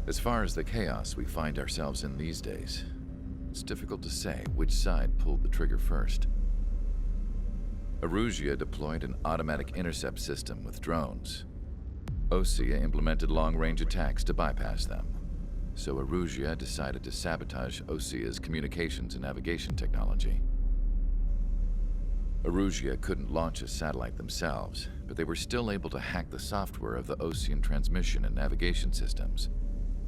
As far as the chaos we find ourselves in these days, it's difficult to say which side pulled the trigger first. Erusia deployed an automatic intercept system with drones. Osea implemented long-range attacks to bypass them. So Erusia decided to sabotage Osea's communications and navigation technology. Erusia couldn't launch a satellite themselves, but they were still able to hack the software of the Osean transmission and navigation systems.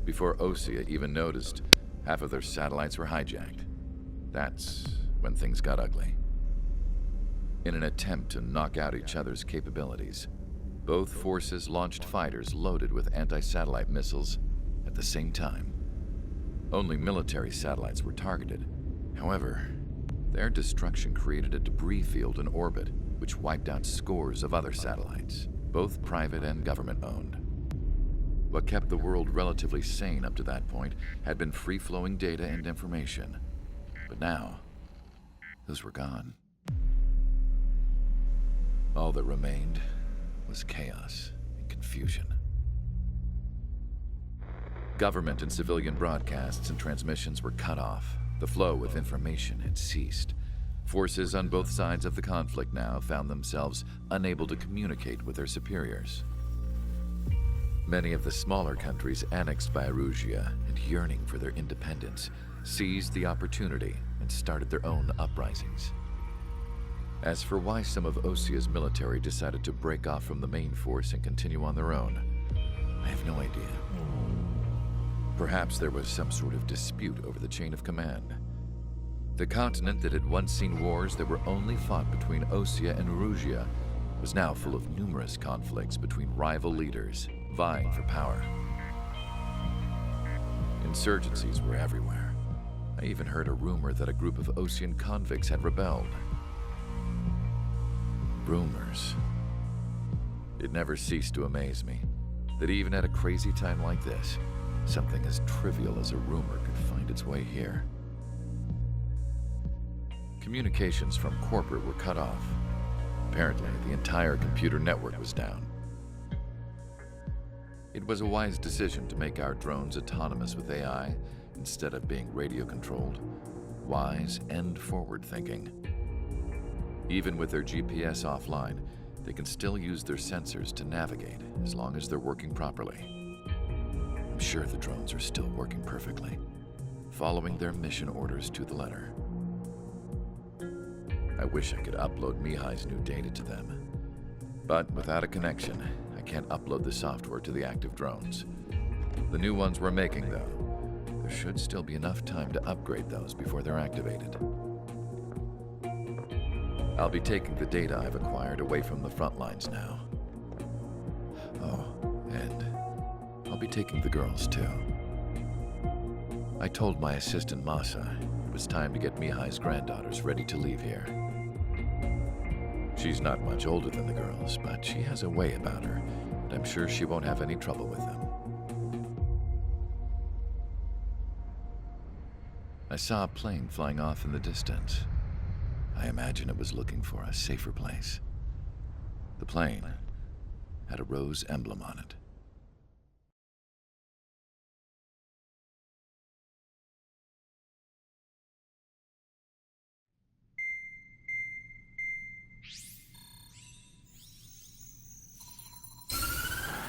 Before Osea even noticed, half of their satellites were hijacked. That's when things got ugly. In an attempt to knock out each other's capabilities, both forces launched fighters loaded with anti-satellite missiles at the same time. Only military satellites were targeted. However, their destruction created a debris field in orbit, which wiped out scores of other satellites, both private and government-owned. What kept the world relatively sane up to that point had been free-flowing data and information. But now, those were gone. All that remained was chaos and confusion. Government and civilian broadcasts and transmissions were cut off. The flow of information had ceased. Forces on both sides of the conflict now found themselves unable to communicate with their superiors. Many of the smaller countries annexed by Erusia and yearning for their independence seized the opportunity and started their own uprisings. As for why some of Osea's military decided to break off from the main force and continue on their own, I have no idea. Perhaps there was some sort of dispute over the chain of command. The continent that had once seen wars that were only fought between Osea and Erusia was now full of numerous conflicts between rival leaders vying for power. Insurgencies were everywhere. I even heard a rumor that a group of Osean convicts had rebelled. Rumors. It never ceased to amaze me that even at a crazy time like this, something as trivial as a rumor could find its way here. Communications from corporate were cut off. Apparently, the entire computer network was down. It was a wise decision to make our drones autonomous with AI instead of being radio-controlled. Wise and forward-thinking. Even with their GPS offline, they can still use their sensors to navigate as long as they're working properly. I'm sure the drones are still working perfectly, following their mission orders to the letter. I wish I could upload Mihai's new data to them. But without a connection, I can't upload the software to the active drones. The new ones we're making, though, there should still be enough time to upgrade those before they're activated. I'll be taking the data I've acquired away from the front lines now. Oh, and I'll be taking the girls too. I told my assistant Masa it was time to get Mihai's granddaughters ready to leave here. She's not much older than the girls, but she has a way about her, and I'm sure she won't have any trouble with them. I saw a plane flying off in the distance. I imagine it was looking for a safer place. The plane had a rose emblem on it.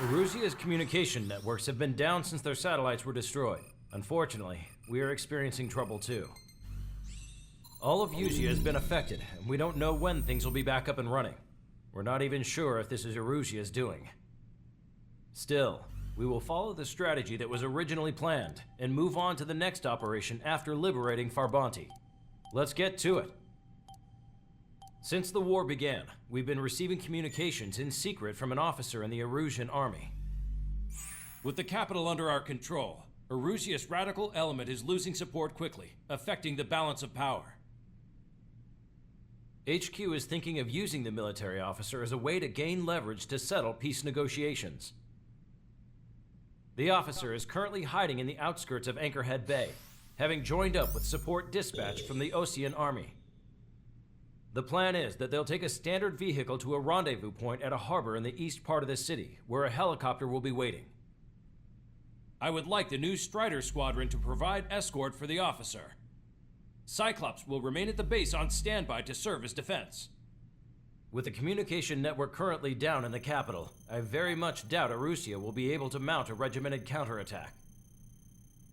Erusia's communication networks have been down since their satellites were destroyed. Unfortunately, we are experiencing trouble too. All of Usia has been affected, and we don't know when things will be back up and running. We're not even sure if this is Erusia's doing. Still, we will follow the strategy that was originally planned and move on to the next operation after liberating Farbanti. Let's get to it. Since the war began, we've been receiving communications in secret from an officer in the Erusian army. With the capital under our control, Erusia's radical element is losing support quickly, affecting the balance of power. HQ is thinking of using the military officer as a way to gain leverage to settle peace negotiations. The officer is currently hiding in the outskirts of Anchorhead Bay, having joined up with support dispatched from the Osean army. The plan is that they'll take a standard vehicle to a rendezvous point at a harbor in the east part of the city, where a helicopter will be waiting. I would like the new Strider Squadron to provide escort for the officer. Cyclops will remain at the base on standby to serve as defense. With the communication network currently down in the capital, I very much doubt Erusia will be able to mount a regimented counterattack.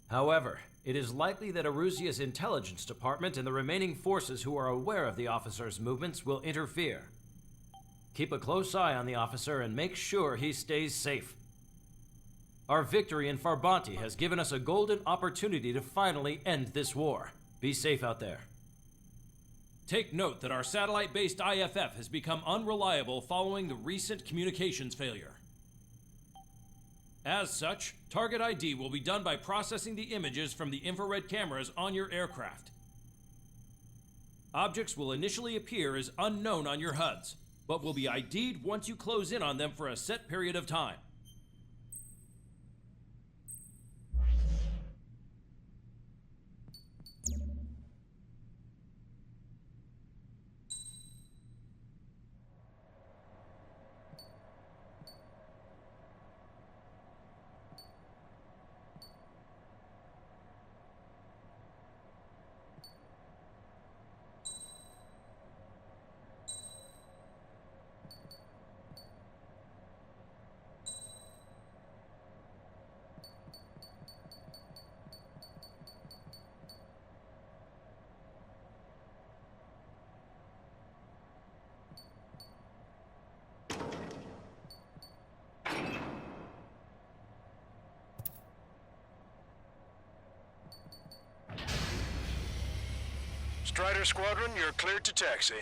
However, it is likely that Erusia's intelligence department and the remaining forces who are aware of the officer's movements will interfere. Keep a close eye on the officer and make sure he stays safe. Our victory in Farbanti has given us a golden opportunity to finally end this war. Be safe out there. Take note that our satellite-based IFF has become unreliable following the recent communications failure. As such, target ID will be done by processing the images from the infrared cameras on your aircraft. Objects will initially appear as unknown on your HUDs, but will be ID'd once you close in on them for a set period of time. Strider Squadron, you're cleared to taxi.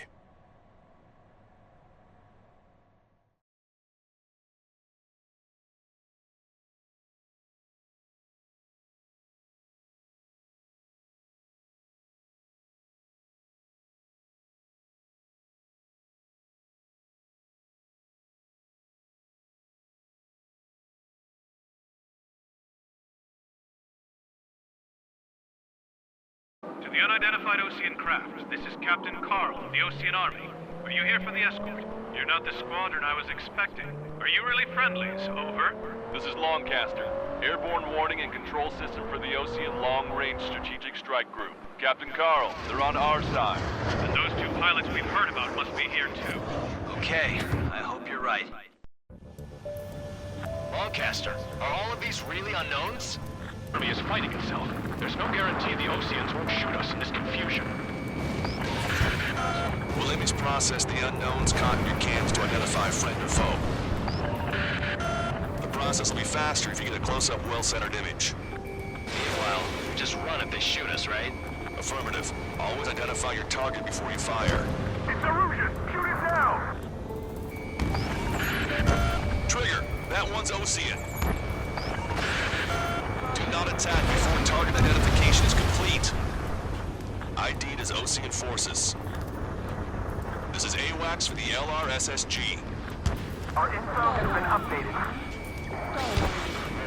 To the unidentified Osean craft, this is Captain Carl of the Osean Army. Are you here for the escort? You're not the squadron I was expecting. Are you really friendlies? Over. This is Longcaster. Airborne warning and control system for the Osean Long-Range Strategic Strike Group. Captain Carl, they're on our side. And those two pilots we've heard about must be here too. Okay, I hope you're right. Longcaster, are all of these really unknowns? Army is fighting itself. There's no guarantee the Oseans won't shoot us in this confusion. We'll image process the unknowns caught in your cams to identify friend or foe. The process will be faster if you get a close-up, well-centered image. Meanwhile, just run if they shoot us, right? Affirmative. Always identify your target before you fire. It's Erusia! Shoot it now! Trigger, that one's Osean. Do not attack before target identification is complete. ID'd as Osean forces. This is AWACS for the LRSSG. Our info has been updated.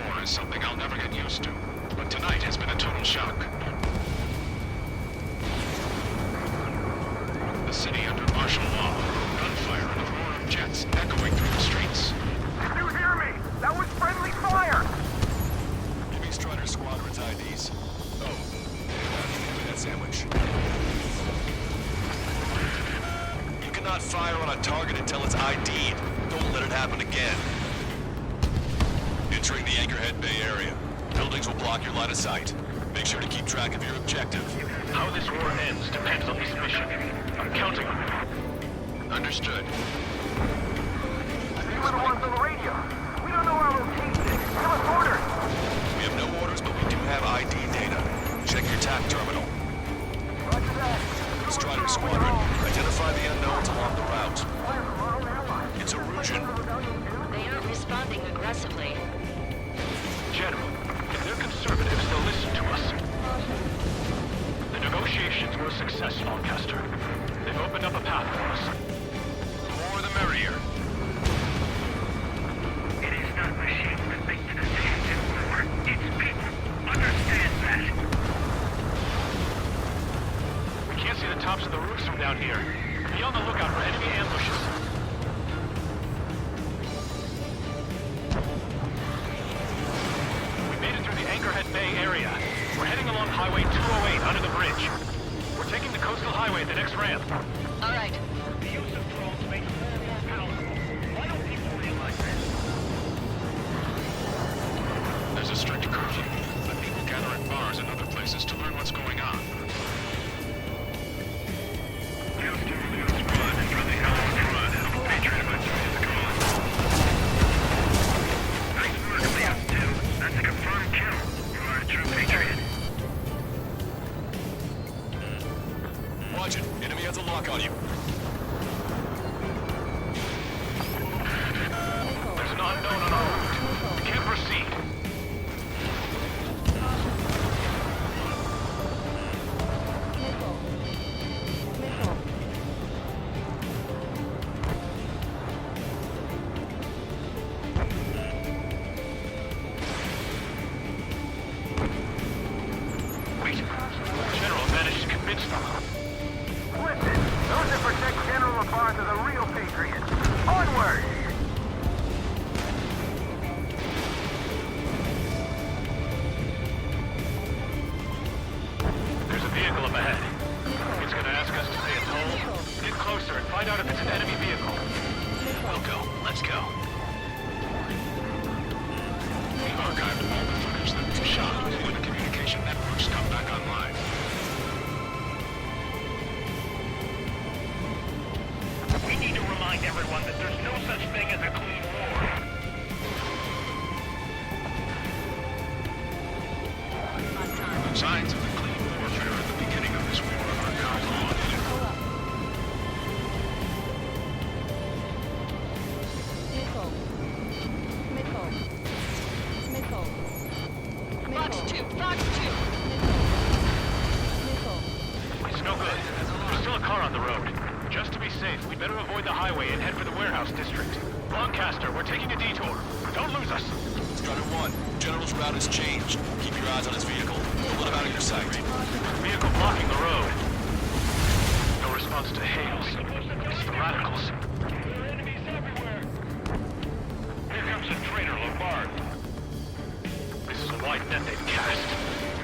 War is something I'll never get used to, but tonight has been a total shock. The city under martial law. Gunfire and the roar of jets echoing through the streets. Did you hear me? That was friendly fire! Give me Strider Squadron's IDs. Oh, give me that sandwich. You cannot fire on a target until it's ID'd. Don't let it happen again. Entering the Anchorhead Bay area. Buildings will block your line of sight. Make sure to keep track of your objective. How this war ends depends on this mission. I'm counting on it. Understood. You were the ones on the radio. We don't know our location. Give us orders. We have no orders, but we do have ID data. Check your TAC terminal. Roger that. Strider Squadron, identify the unknowns along the route. It's Erusian. They aren't responding aggressively. General, if they're conservatives, they'll listen to us. The negotiations were a success, Longcaster. They've opened up a path for us. The more the merrier. It is not machine that makes the decisions in war. It's people. Understand that. We can't see the tops of the roofs from down here. Be on the lookout for enemy ambushes. We made it through the We're heading along Highway 208 under the bridge. We're taking the coastal highway at the next ramp. All right. The use of drones makes war more powerful. Why don't people realize this? There's a strict curfew, but people gather at bars and other places to learn what's going on. That's a confirmed kill. You are a true patriot. Watch it. Enemy has a lock on you. There's an unknown on our route. We can't proceed. Wait. General managed to convince them. Listen, those that protect General Labarth are the real patriots. Onward! There's a vehicle up ahead. It's gonna ask us to pay a toll. Get closer and find out if it's an enemy vehicle. We'll go. Let's go. We've archived all the footage that was shot when the communication networks come back online. We need to remind everyone that there's no such thing as a clean war. Signs of the clean warfare at the beginning of this war are now gone. Fox 2, Fox 2. It's no good. There's still a car on the road. Just to be safe, we better avoid the highway and head for the warehouse district. Lancaster, we're taking a detour. Don't lose us. Strider 1, General's route has changed. Keep your eyes on his vehicle. Don't let him out of your sight. Vehicle blocking the road. No response to hails. It's the radicals. There are enemies everywhere. Here comes a traitor, Lombard. This is a wide net they've cast.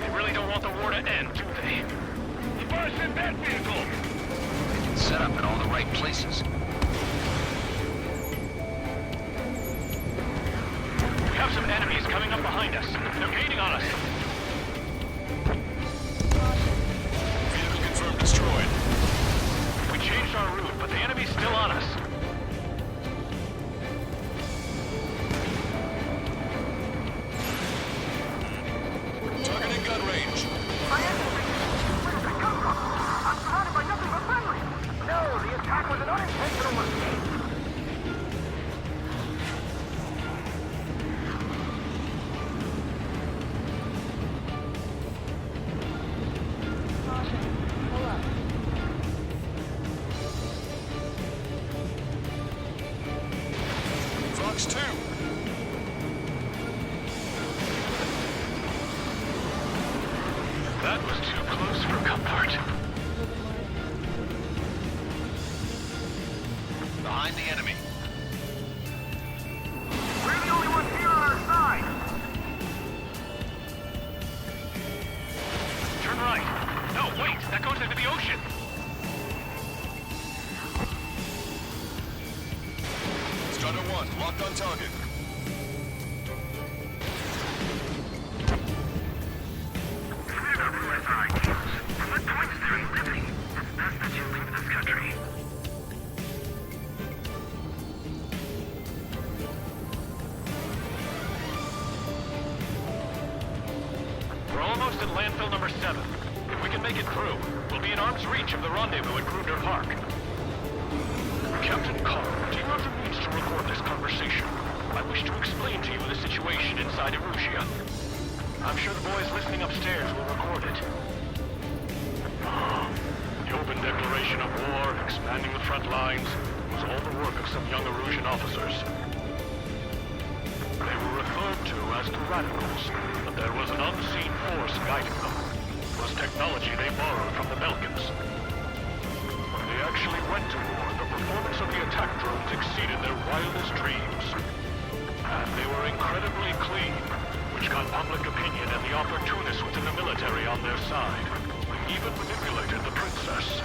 They really don't want the war to end, do they? Labar's in that vehicle! Set up in all the right places. We have some enemies coming up behind us. They're gaining on us. Vehicle confirmed destroyed. We changed our route, but the enemy's still on us. Target in gun range. My enemy! Where did they come from? I'm surrounded by nothing but friendly! No, the attack was an unintentional mistake! Fox 2. That was too close for comfort. Behind the enemy. We're the only ones here on our side! Turn right. No, wait. That goes into the ocean. Strider 1, locked on target. What points there in liberty? It's best that you leave this country. We're almost at landfill number 7. If we can make it through, we'll be in arm's reach of the rendezvous at Gruner Park. Captain Carl, do you have the means to record this conversation? I wish to explain to you the situation inside Erusia. I'm sure the boys listening upstairs will record it. The open declaration of war, expanding the front lines, was all the work of some young Erusian officers. They were referred to as the radicals, but there was an unseen force guiding them. It was technology they borrowed from the Belkans. When they actually went to war, the performance of the attack drones exceeded their wildest dreams. And they were incredibly clean, which which got public opinion and the opportunists within the military on their side. Even manipulated the princess.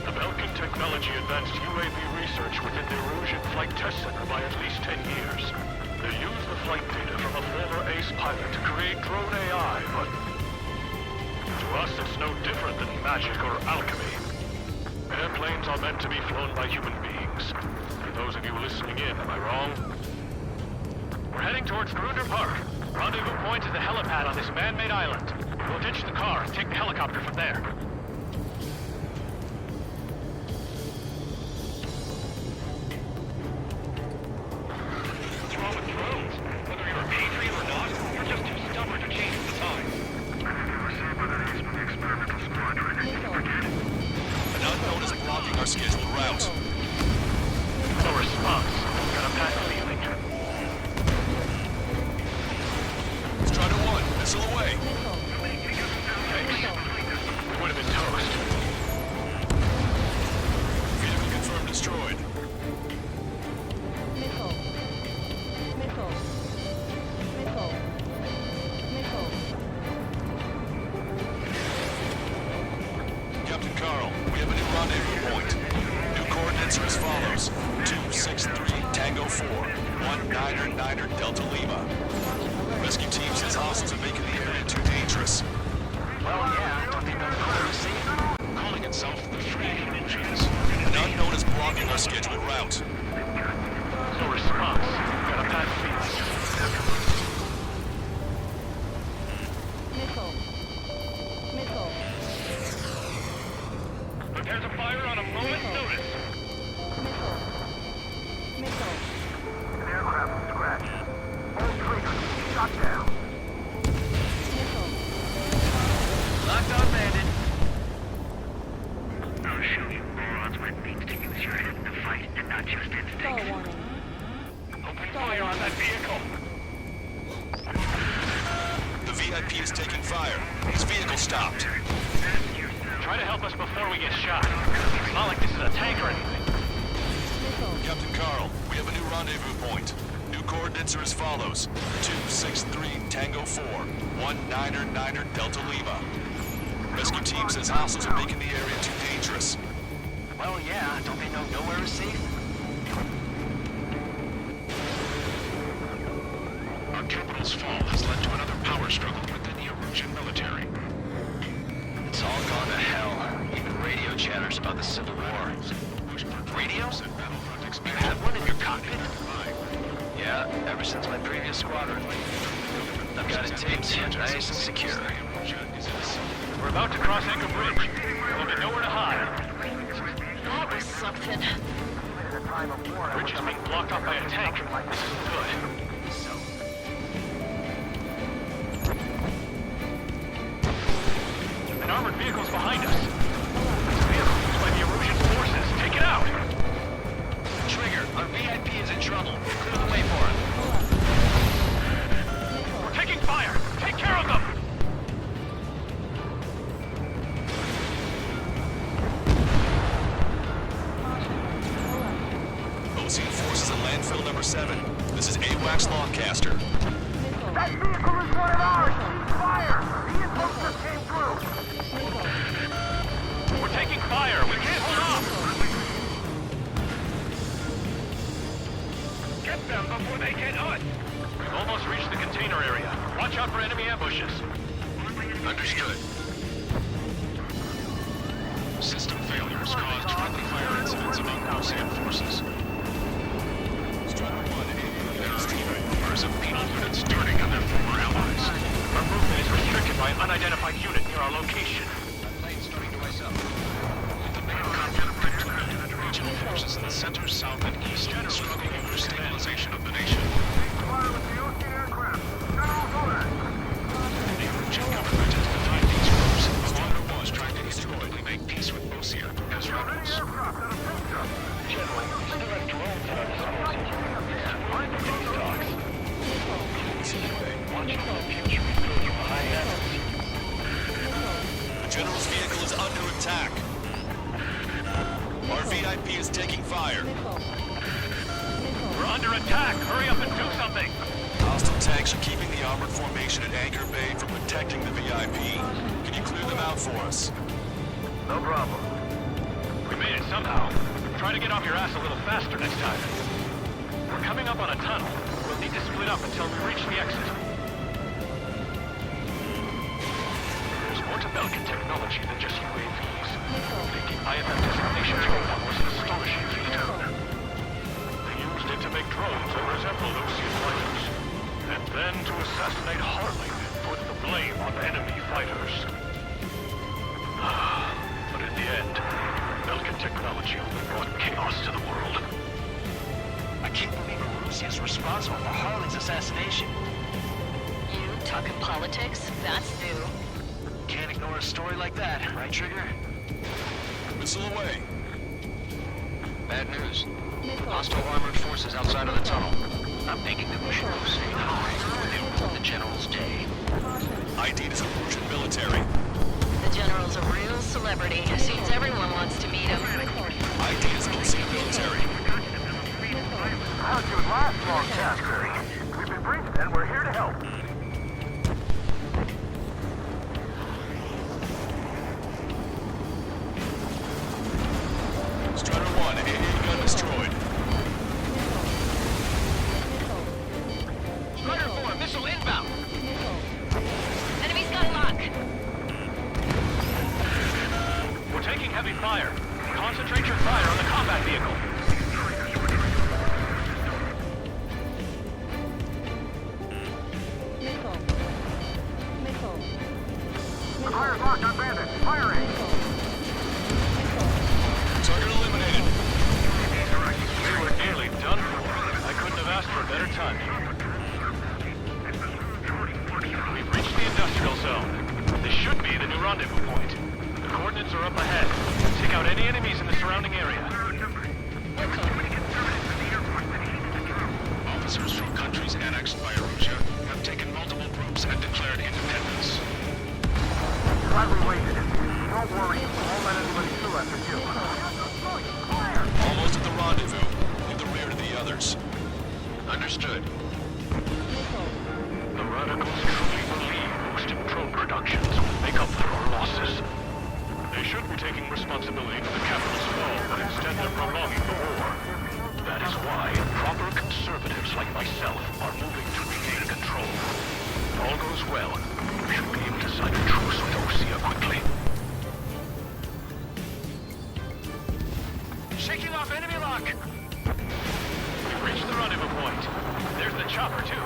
The Belkin technology advanced UAV research within the Erusian Flight Test Center by at least 10 years. They used the flight data from a former ace pilot to create drone AI, but to us it's no different than magic or alchemy. Airplanes are meant to be flown by human beings. For those of you listening in, am I wrong? We're heading towards Grunder Park. Rendezvous point is the helipad on this man-made island. We'll ditch the car and take the helicopter from there. What's wrong with drones? Whether you're a patriot or not, you're just too stubborn to change with the times. An unknown is blocking our scheduled route. No response. Got a bad feeling. Strider 1, missile away. Thanks. We would have been toast. Vehicle confirmed destroyed. Captain Carl, we have a new rendezvous point. New coordinates are as follows. 263 Tango 4, 1999 Delta Lima. Rescue team says hostiles are making the area too dangerous. Well, yeah, don't they know where to see? Calling itself the Free Ninjas. An unknown is blocking our scheduled route. No response. Got a bad feeling. There's a fire on a moment's notice. An aircraft was scratched. All traitors shot down. Locked on bandit. I'll show you morons what it means to use your head in the fight and not just instinct. Open fire on that vehicle. The VIP is taking fire. His vehicle stopped. Try to help us before we get shot. It's not like this is a tank or anything. Captain Carl, we have a new rendezvous point. New coordinates are as follows. 263 Tango 4, 1999 Delta Lima. Rescue team says hostiles are making the area too dangerous. Well, yeah, don't they know nowhere is safe? Our capital's fall has led to another power struggle within the Erusian military. It's all gone to hell. Even radio chatters about the Civil War. Radio? You have one in your cockpit? Yeah, ever since my previous squadron. I've got it taped, nice and secure. We're about to cross Anchor Bridge. There'll be nowhere to hide. That was something. Bridge is being blocked off by a tank. This isn't good. An armored vehicle's behind us. It's a vehicle used by the Erusian forces. Take it out! Trigger, our VIP is in trouble. Clear the way for him. We're taking fire! Take care of them! Ocean forces at landfill number 7. This is AWACS Longcaster. That vehicle is one of ours! Cease fire! The info just came through! We're taking fire! We can't hold off! Get them before they get us! We've almost reached the container area. Watch out for enemy ambushes. Understood. System failures caused friendly fire incidents among Ocean forces. Strider 1, There's rumors of penal units turning on their former allies. Our movement is restricted by an unidentified unit near our location. plane's starting to ice up. The main conflict between the regional forces in the center, south, and east is struggling over stabilization of the nation. Fire with the Ocean aircraft! General's orders! The Erusian government has defied these groups, along with was trying to historically make peace with Osia as rebels. Aircraft at a picture! General, we still have drones at our disposal. Find the peace talks. Watching for the future will fill you high heavens. The general's vehicle is under attack. Our VIP is taking fire. We're under attack. Hurry up and do something. Hostile tanks are keeping the armored formation at Anchor Bay from protecting the VIP. Can you clear them out for us? No problem. We made it somehow. Try to get off your ass a little faster next time. We're coming up on a tunnel. We'll need to split up until we reach the exit. There's more to Belkin technology than just UAVs. Making IFF destinations robot was an astonishing feat. They used it to make drones that resembled Ocean fighters. And then to assassinate Harley, put the blame on enemy fighters. But in the end, Belkin technology only brought chaos to the world. I can't believe Russia's responsible for Harley's assassination. You talking politics? That's new. Can't ignore a story like that, right, Trigger? Missile away. Bad news. Hostile armored forces outside of the tunnel. I'm thinking that we should go say hi to the General's day. ID is a Russian military. The General's a real celebrity. Seems everyone wants to meet him. ID is Ocean military. How'd you last, long caster? We've been briefed and we're here to help. Strider 1, AA gun destroyed. Strider 4, missile inbound! Enemy's got a lock. We're taking heavy fire. Concentrate your fire on the combat vehicle. Fire's locked on bandit. Firing. Target eliminated. We were nearly done for. I couldn't have asked for a better time. We've reached the industrial zone. This should be the new rendezvous point. The coordinates are up ahead. Take out any enemies in the surrounding area. Officers from countries annexed by Russia have taken multiple groups and declared independence. Glad we waited. Don't worry. We won't let anybody through after you. Almost at the rendezvous. Leave the rear to the others. Understood. The radicals truly believe boosted drone productions will make up for our losses. They should be taking responsibility for the capital's fall, but instead they're prolonging the war. That is why proper conservatives like myself are moving to regain control. If all goes well, we should be able to sign a truce with Osea quickly. Shaking off enemy lock! We've reached the rendezvous point. There's the chopper, too.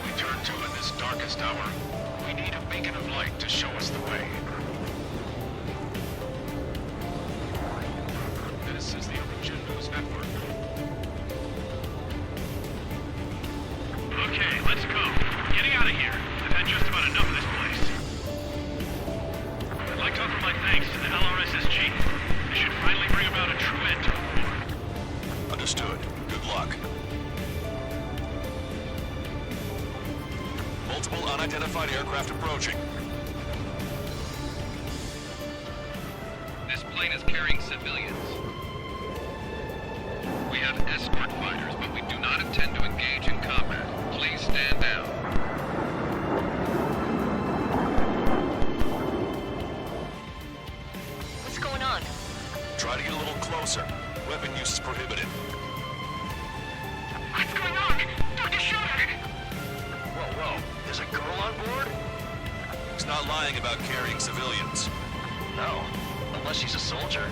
We turn to in this darkest hour. We need a beacon of light to show us the way. This is the Origin News Network. Okay, let's go. Getting out of here. I've had just about enough of this place. I'd like to offer my thanks to the LRSSG. They should finally bring about a true end to the war. Understood. Good luck. Multiple unidentified aircraft approaching. This plane is carrying civilians. We have escort fighters, but we do not intend to engage in combat. Please stand down. What's going on? Try to get a little closer. Weapon use is prohibited. What's going on? Dr. Schroeder! Whoa. There's a girl on board? He's not lying about carrying civilians. No. Unless she's a soldier.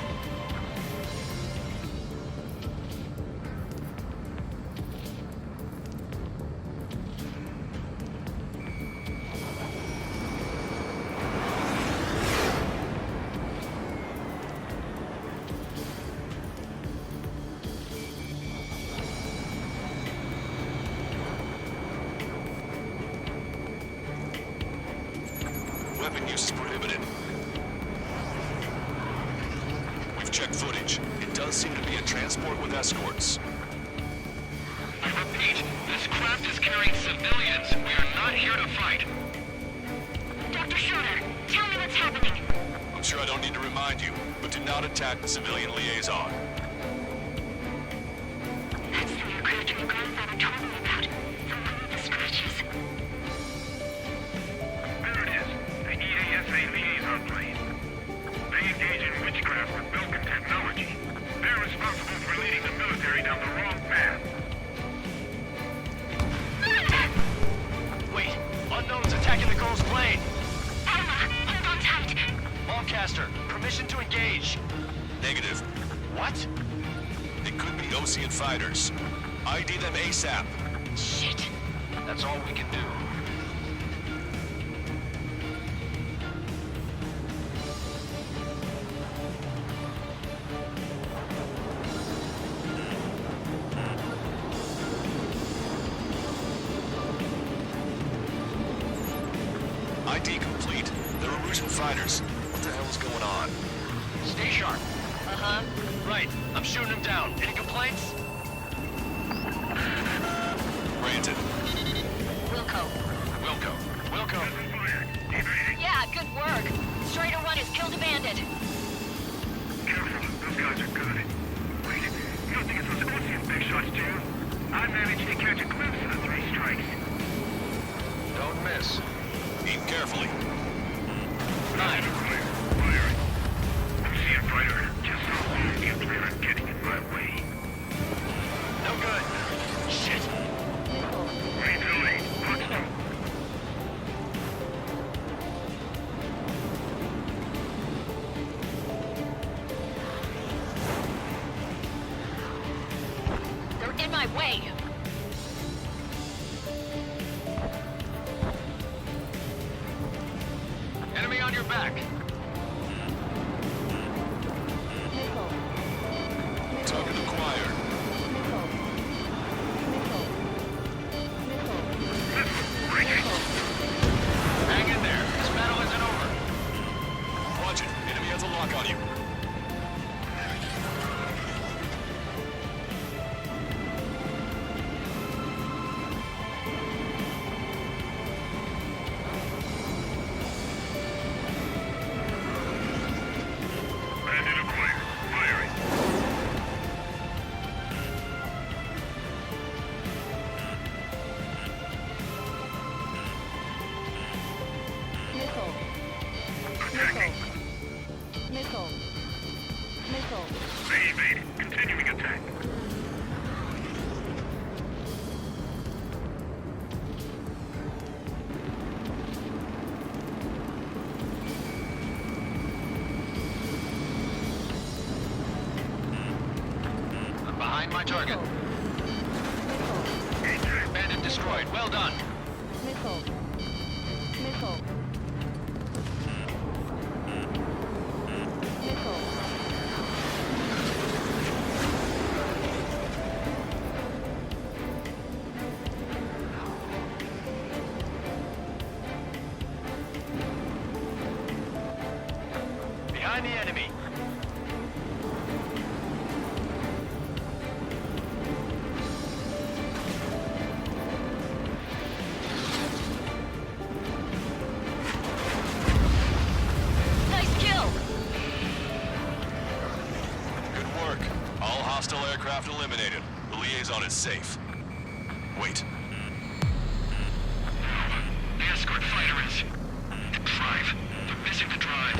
Weapon use is prohibited. We've checked footage. It does seem to be a transport with escorts. I repeat, this craft is carrying civilians. We are not here to fight. Dr. Schroeder, tell me what's happening. I'm sure I don't need to remind you, but do not attack the civilian liaison. Caster. Permission to engage. Negative. What? It could be Osean fighters. ID them ASAP. Shit. That's all we can do. ID complete. They're Erusian fighters. What the hell is going on? Stay sharp. Uh-huh. Right. I'm shooting him down. Any complaints? Granted. Wilco. Wilco. Yeah, good work. Strider 1 has killed a bandit. Careful, those guys are good. Wait, you don't think it's those Osean big shots, do you? I managed to catch a glimpse of the 3 strikes. Don't miss. Aim carefully. Nine. Firing. Osean fighter, just how long do you plan on getting in my way? No good. Shit. Reloading. Hostile. They're in my way. Enemy on your back. Target acquired. Hang in there. This battle isn't over. Watch it. Enemy has a lock on you. Bandit acquired. Firing. Attacking. They evaded. Continuing attack. I'm behind my target. Bandit destroyed. Well done. Behind the enemy. Nice kill. Good work. All hostile aircraft eliminated. The liaison is safe. Wait. The escort fighter is... The drive. They're missing the drive.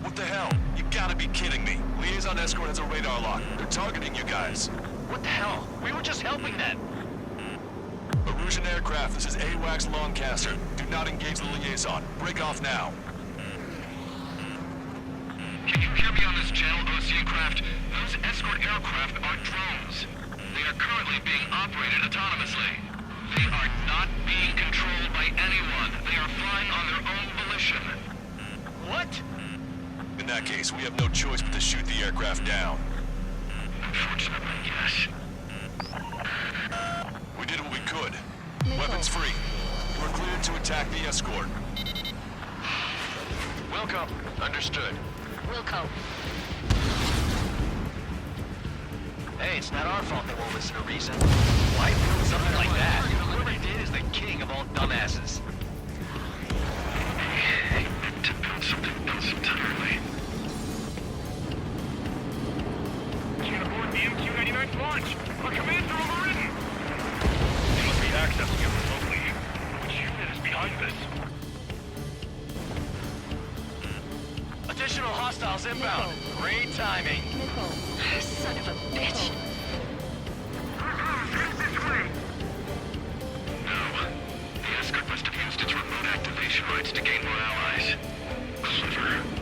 What the hell? You gotta be kidding me. Liaison escort has a radar lock. They're targeting you guys. What the hell? We were just helping them. Erusian aircraft, this is AWACS Longcaster. Do not engage the liaison. Break off now. Can you hear me on this channel, Osean craft? Those escort aircraft are drones. They are currently being operated autonomously. They are not being controlled by anyone. They are flying on their own volition. What? In that case, we have no choice but to shoot the aircraft down. Unfortunately, yes. We did what we could. Weapons free. You are cleared to attack the escort. Welcome. Understood. Wilco. Hey, it's not our fault they won't listen to reason. Why build something like that? Whoever did is the king of all dumbasses. To build something else entirely. Get aboard the MQ-99's launch. Our commands are overridden. They must be accessing it remotely. Which unit is behind this? Additional hostiles inbound. Great timing. Son of a bitch. This way. No. The escort must have used its remote activation rights to gain more allies. Clever.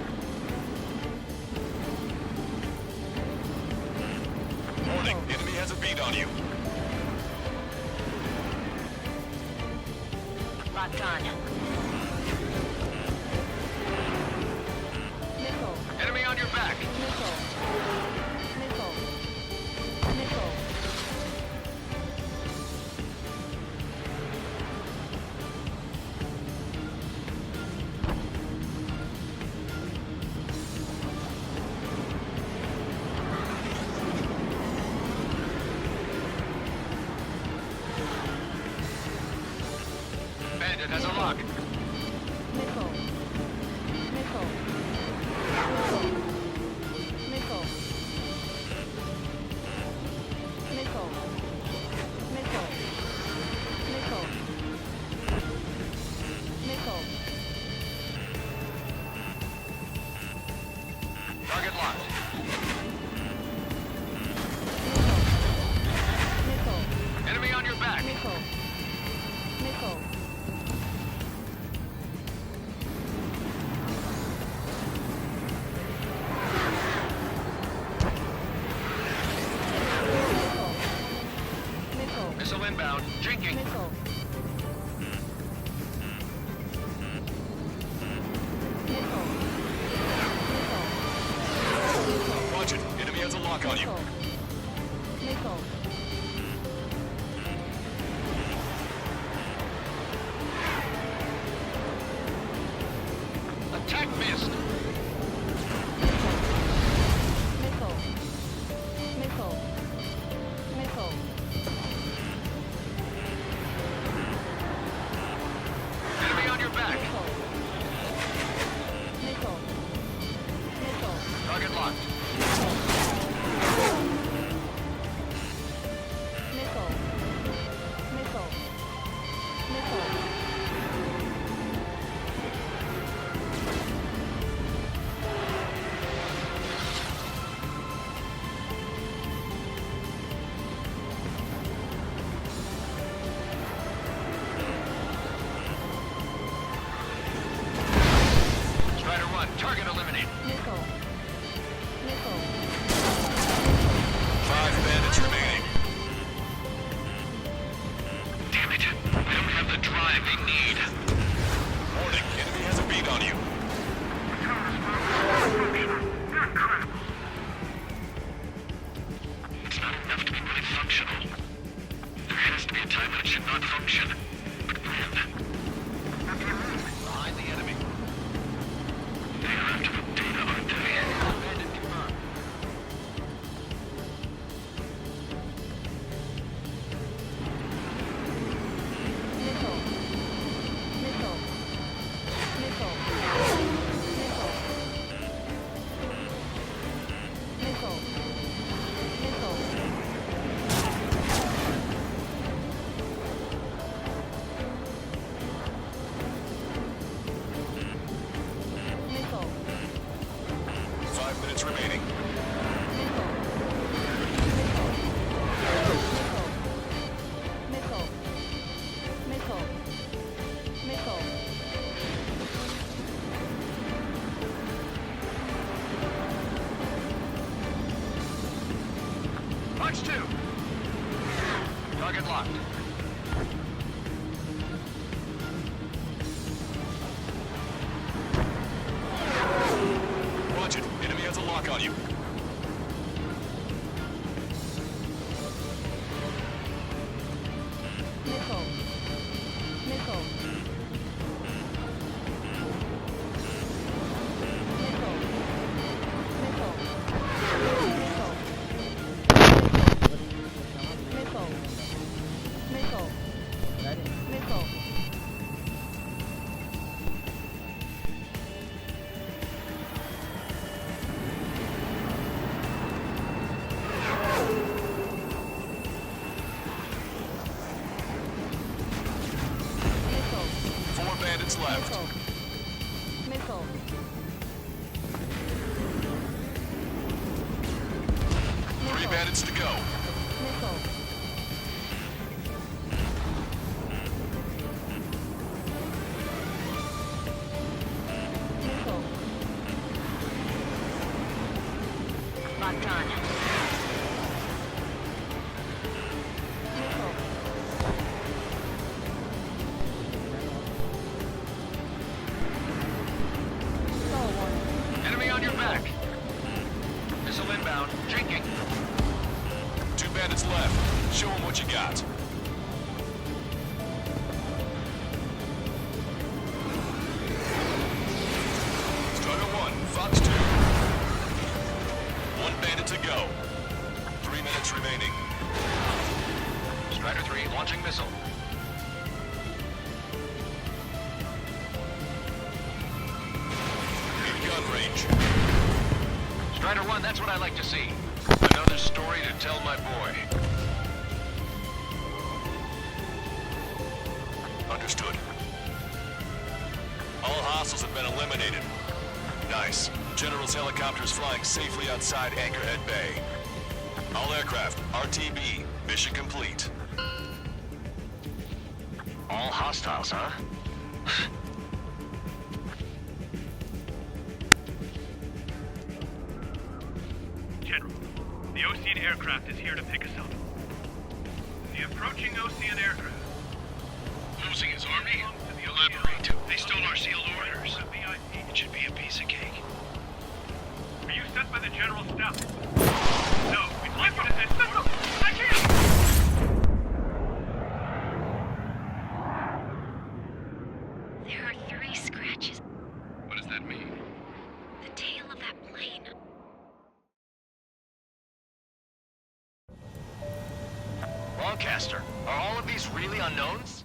Warning, enemy has a beat on you. Locked on. Missile. Enemy on your back. Missile. Missile. Missile. Bandit has a lock. Missile. Missile. Missile. Missile. Missile. Missile. Missile. Target locked. Missile. Enemy on your back. Missile. Missile. Missile. Missile inbound. Jinking. Missile. Missile. Watch it, enemy has a lock on you. Missile. Attack missed. Missile. Missile. Missile. Enemy on your back. Missile. Missile. Missile. Target locked. Missile. Missile. Missile. Try to run. Target eliminated. Missile. Missile. 5 bandits remaining. Damn it. We don't have the drive they need. Warning, enemy has a beat on you. It's not enough to be really functional. There has to be a time when it should not function. But when? Behind the enemy. They are after the data, aren't they? Bandit confirmed. Missile. Missile. Missile. Missile. Missile. Missile. Missile. 5 minutes remaining. Missile. Missile. Missile. Missile. Punch 2. Target locked. Watch it, enemy has a lock on you. Missile. Missile. Missile. Missile. Missile. Missile. Missile. Missile. 4 bandits left. Missile. Missile. 3 bandits to go. Missile. Missile. Locked on. minutes left. Show them what you got. Strider 1, Fox 2. 1 bandit to go. 3 minutes remaining. Strider 3 launching missile. In gun range. Strider 1, that's what I like to see. Another story to tell my boy. Understood. All hostiles have been eliminated. Nice. General's helicopter is flying safely outside Anchorhead Bay. All aircraft, RTB, mission complete. All hostiles, huh? General, the Osean aircraft is here to pick us up. The approaching Osean aircraft. Losing his army? Elaborate. They stole our sealed orders. It should be a piece of cake. Are you sent by the General's staff? No, we'd like you to send... Listen! I can't! There are 3 scratches. What does that mean? The tail of that plane. Broadcaster, are all of these really unknowns?